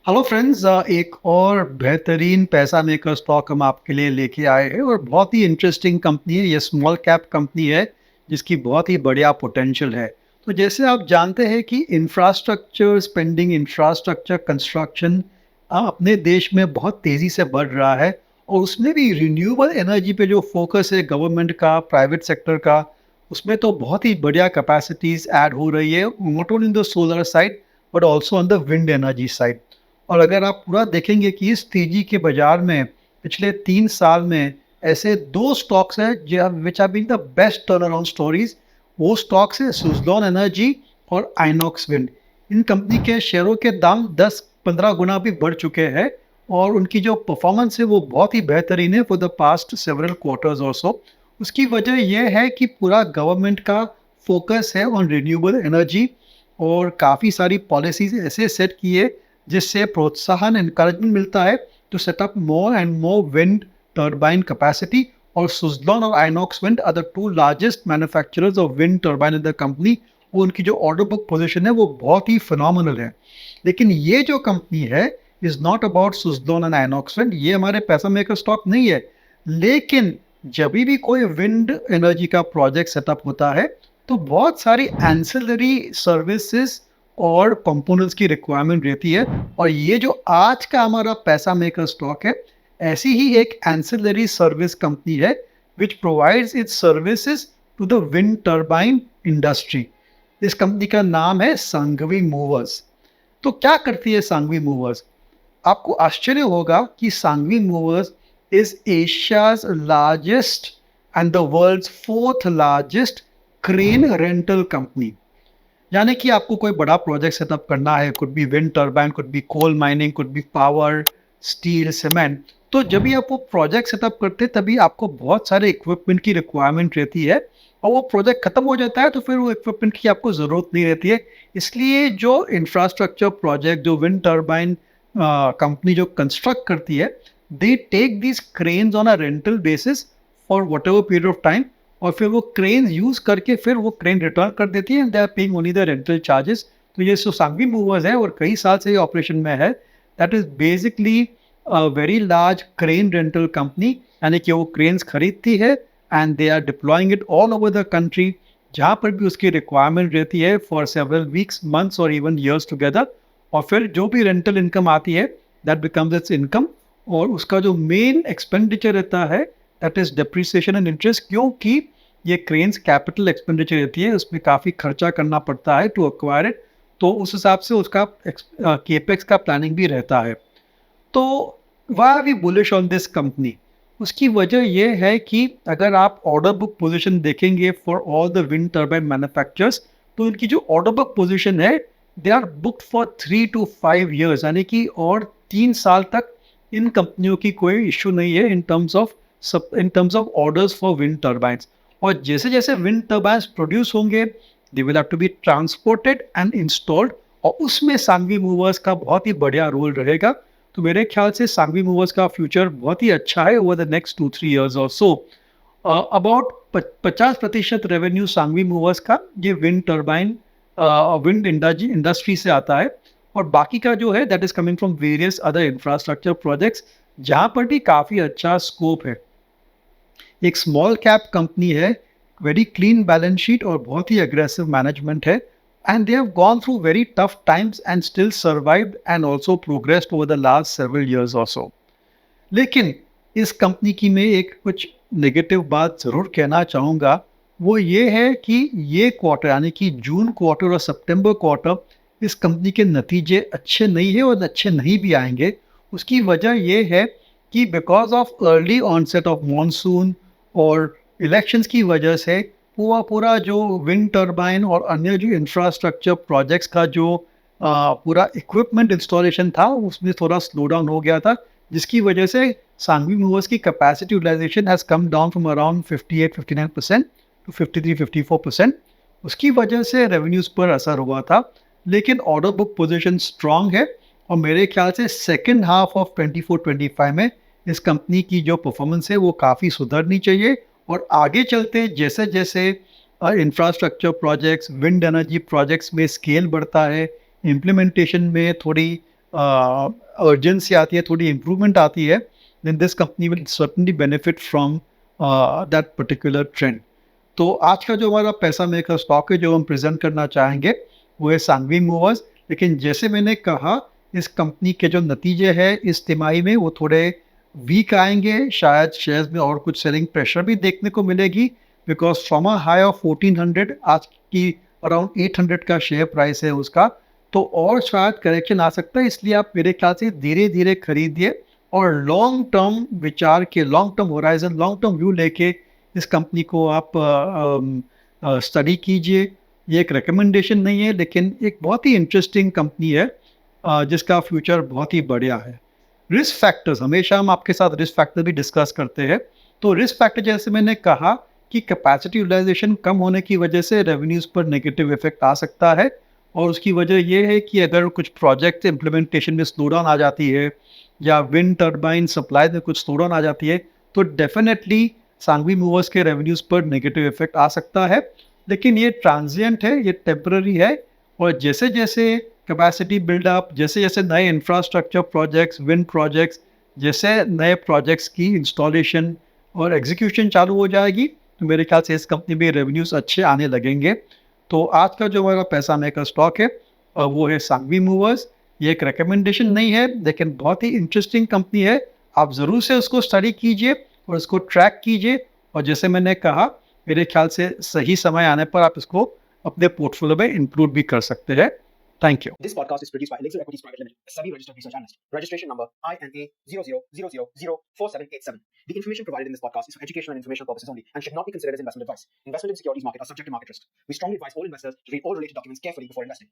Hello friends, एक और बेहतरीन पैसा मेकर स्टॉक हम आपके लिए लेके आए हैं और बहुत ही इंटरेस्टिंग कंपनी है। ये स्मॉल कैप कंपनी है जिसकी बहुत ही बढ़िया पोटेंशियल है। तो जैसे आप जानते हैं कि इंफ्रास्ट्रक्चर स्पेंडिंग, इंफ्रास्ट्रक्चर कंस्ट्रक्शन अपने देश में बहुत तेज़ी से बढ़ रहा है और उसमें भी रिन्यूएबल एनर्जी पे जो फोकस है गवर्नमेंट का, प्राइवेट सेक्टर का, उसमें तो बहुत ही बढ़िया कैपेसिटीज़ ऐड हो रही है, not only in the solar side but also on the wind energy side. और अगर आप पूरा देखेंगे कि इस तेजी के बाजार में पिछले 3 साल में ऐसे दो स्टॉक्स हैं जो which have been the best turn around stories. वो स्टॉक्स है सुजलॉन एनर्जी और आइनॉक्स विंड। इन कंपनी के शेयरों के दाम 10-15 गुना भी बढ़ चुके हैं और उनकी जो परफॉर्मेंस है वो बहुत ही बेहतरीन है for the past several quarters और सो। उसकी वजह यह है कि पूरा गवर्नमेंट का फोकस है ऑन रिन्यूएबल एनर्जी और काफ़ी सारी पॉलिसीज ऐसे सेट किए जिससे प्रोत्साहन एनकरेजमेंट मिलता है to set up more and more wind turbine capacity. और सुजलॉन और Inox wind are the two largest manufacturers of wind turbine in the company. वो उनकी जो ऑर्डर बुक पोजीशन है वो बहुत ही फिनोमिनल है। लेकिन ये जो कंपनी है is not about Suzlon and INOX wind, ये हमारे पैसा मेकर स्टॉक नहीं है। लेकिन जब भी कोई विंड एनर्जी का प्रोजेक्ट सेटअप होता है तो बहुत सारी एंसिलरी सर्विसेज और कंपोनेंट्स की रिक्वायरमेंट रहती है। और ये जो आज का हमारा पैसा मेकर स्टॉक है ऐसी ही एक एंसिलरी सर्विस कंपनी है which provides its services to the wind turbine industry. इस कंपनी का नाम है सांघवी मूवर्स। तो क्या करती है सांघवी मूवर्स? आपको आश्चर्य होगा कि Sanghvi movers is Asia's largest and the world's fourth largest crane rental company. यानी कि आपको कोई बड़ा प्रोजेक्ट सेटअप करना है, could be wind turbine, could be coal mining, could be power, steel, cement. तो जब भी आप वो प्रोजेक्ट सेटअप करते हैं तभी आपको बहुत सारे इक्विपमेंट की रिक्वायरमेंट रहती है और वो प्रोजेक्ट खत्म हो जाता है तो फिर वो इक्विपमेंट की आपको ज़रूरत नहीं रहती है। इसलिए जो इंफ्रास्ट्रक्चर प्रोजेक्ट जो विंड टर्बाइन कंपनी जो कंस्ट्रक्ट करती है, they take this cranes on a rental basis for whatever period of time और फिर वो क्रेन यूज करके फिर वो क्रेन रिटर्न कर देती है and they are paying only the rental charges. तो ये जो सांघवी मूवर्स है और कई साल से ये ऑपरेशन में है, that is basically a very large crane rental company. यानी कि वो क्रेन्स खरीदती है and they are deploying it all over the country जहाँ पर भी उसकी रिक्वायरमेंट रहती है फॉर सेवरल वीक्स, मंथ्स और इवन ईयर्स टुगेदर। और फिर जो भी रेंटल इनकम आती है दैट बिकम्स इट्स इनकम। और उसका जो मेन एक्सपेंडिचर रहता है that is depreciation and interest, क्योंकि ये क्रेन्स कैपिटल एक्सपेंडिचर रहती है, उसमें काफ़ी खर्चा करना पड़ता है टू एक्वायर इट। तो उस हिसाब से उसका केपेक्स का प्लानिंग भी रहता है। तो why are we bullish on this company? उसकी वजह यह है कि अगर आप ऑर्डर बुक पोजीशन देखेंगे for all the wind turbine manufacturers, तो इनकी जो ऑर्डर बुक पोजीशन है they are booked for 3 to 5 years। यानी कि और 3 साल तक इन कंपनियों की कोई इश्यू नहीं है in terms of orders for wind turbines. और जैसे जैसे विंड टर्बाइंस प्रोड्यूस होंगे they will have to be transported and installed और उसमें सांघवी मूवर्स का बहुत ही बढ़िया रोल रहेगा। तो मेरे ख्याल से सांघवी मूवर्स का फ्यूचर बहुत ही अच्छा है ओवर द नेक्स्ट 2-3 years और सो। अबाउट 50% रेवेन्यू सांघवी मूवर्स का ये विंड टर्बाइन विंड इंडस्ट्री से आता है और बाकी का जो है that is coming from various other infrastructure projects जहाँ पर भी काफ़ी अच्छा स्कोप है। एक स्मॉल कैप कंपनी है, वेरी क्लीन बैलेंस शीट और बहुत ही अग्रेसिव मैनेजमेंट है and they have gone through very tough times and still survived and also progressed over the last several years और सो। लेकिन इस कंपनी की मैं एक कुछ नेगेटिव बात ज़रूर कहना चाहूँगा। वो ये है कि ये क्वार्टर यानी कि जून क्वार्टर और सितंबर क्वार्टर इस कंपनी के नतीजे अच्छे नहीं है और अच्छे नहीं भी आएंगे। उसकी वजह ये है कि because of early onset of monsoon और इलेक्शंस की वजह से पूरा पूरा जो विंड टर्बाइन और अन्य जो इंफ्रास्ट्रक्चर प्रोजेक्ट्स का जो पूरा इक्विपमेंट इंस्टॉलेशन था उसमें थोड़ा स्लो डाउन हो गया था, जिसकी वजह से सांघवी मूवर्स की capacity utilisation has come down from around 58-59% to 53-54%। उसकी वजह से रेवेन्यूज़ पर असर हुआ था। लेकिन ऑर्डर बुक पोजीशन स्ट्रांग है और मेरे ख्याल से सेकेंड हाफ ऑफ 24-25 में इस कंपनी की जो परफॉर्मेंस है वो काफ़ी सुधरनी चाहिए। और आगे चलते जैसे जैसे infrastructure projects, wind energy projects में स्केल बढ़ता है, इम्प्लीमेंटेशन में थोड़ी अर्जेंसी आती है, थोड़ी इम्प्रूवमेंट आती है, then this company will certainly benefit from that particular trend. तो आज का जो हमारा पैसा मेकर स्टॉक है जो हम प्रेजेंट करना चाहेंगे वो है सांघवी मूवर्स। लेकिन जैसे मैंने कहा, इस कंपनी के जो नतीजे हैं इस तिमाही में वो थोड़े वीक आएंगे, शायद शेयर्स में और कुछ सेलिंग प्रेशर भी देखने को मिलेगी, because from a high of 1400 आज की अराउंड 800 का शेयर प्राइस है उसका, तो और शायद करेक्शन आ सकता है। इसलिए आप मेरे ख्याल से धीरे धीरे खरीदिए और लॉन्ग टर्म विचार के, long term horizon, long term view लेके इस कंपनी को आप स्टडी कीजिए। ये एक रिकमेंडेशन नहीं है, लेकिन एक बहुत ही इंटरेस्टिंग कंपनी है जिसका फ्यूचर बहुत ही बढ़िया है। रिस्क फैक्टर्स, हमेशा हम आपके साथ रिस्क फैक्टर भी डिस्कस करते हैं। तो रिस्क फैक्टर जैसे मैंने कहा कि कैपेसिटी यूटिलाइजेशन कम होने की वजह से रेवेन्यूज़ पर नेगेटिव इफेक्ट आ सकता है, और उसकी वजह ये है कि अगर कुछ प्रोजेक्ट इम्प्लीमेंटेशन में स्लो डाउन आ जाती है या विंड टर्बाइन सप्लाई में कुछ स्लो डाउन आ जाती है, तो डेफिनेटली सांघवी मूवर्स के रेवेन्यूज़ पर नेगेटिव इफेक्ट आ सकता है। लेकिन ये ट्रांजिएंट है, ये टेम्पररी है, और जैसे-जैसे कैपेसिटी बिल्डअप, जैसे-जैसे नए इंफ्रास्ट्रक्चर प्रोजेक्ट्स, विंड प्रोजेक्ट्स, जैसे नए प्रोजेक्ट्स की इंस्टॉलेशन और एग्जीक्यूशन चालू हो जाएगी, तो मेरे ख्याल से इस कंपनी में रेवेन्यूज़ अच्छे आने लगेंगे। तो आज का जो हमारा पैसा मेकर स्टॉक है वो है सांघवी मूवर्स। ये एक रिकमेंडेशन नहीं है, लेकिन बहुत ही इंटरेस्टिंग कंपनी है। आप ज़रूर से उसको स्टडी कीजिए और उसको ट्रैक कीजिए, और जैसे मैंने कहा, मेरे ख्याल से सही समय आने पर आप इसको अपने पोर्टफोलियो में इंक्लूड भी कर सकते हैं। Thank you. This podcast is produced by Elixir Equities Private Limited, a SEBI registered research analyst. Registration number INA 0000047887. The information provided in this podcast is for educational and informational purposes only and should not be considered as investment advice. Investment in securities market are subject to market risk. We strongly advise all investors to read all related documents carefully before investing.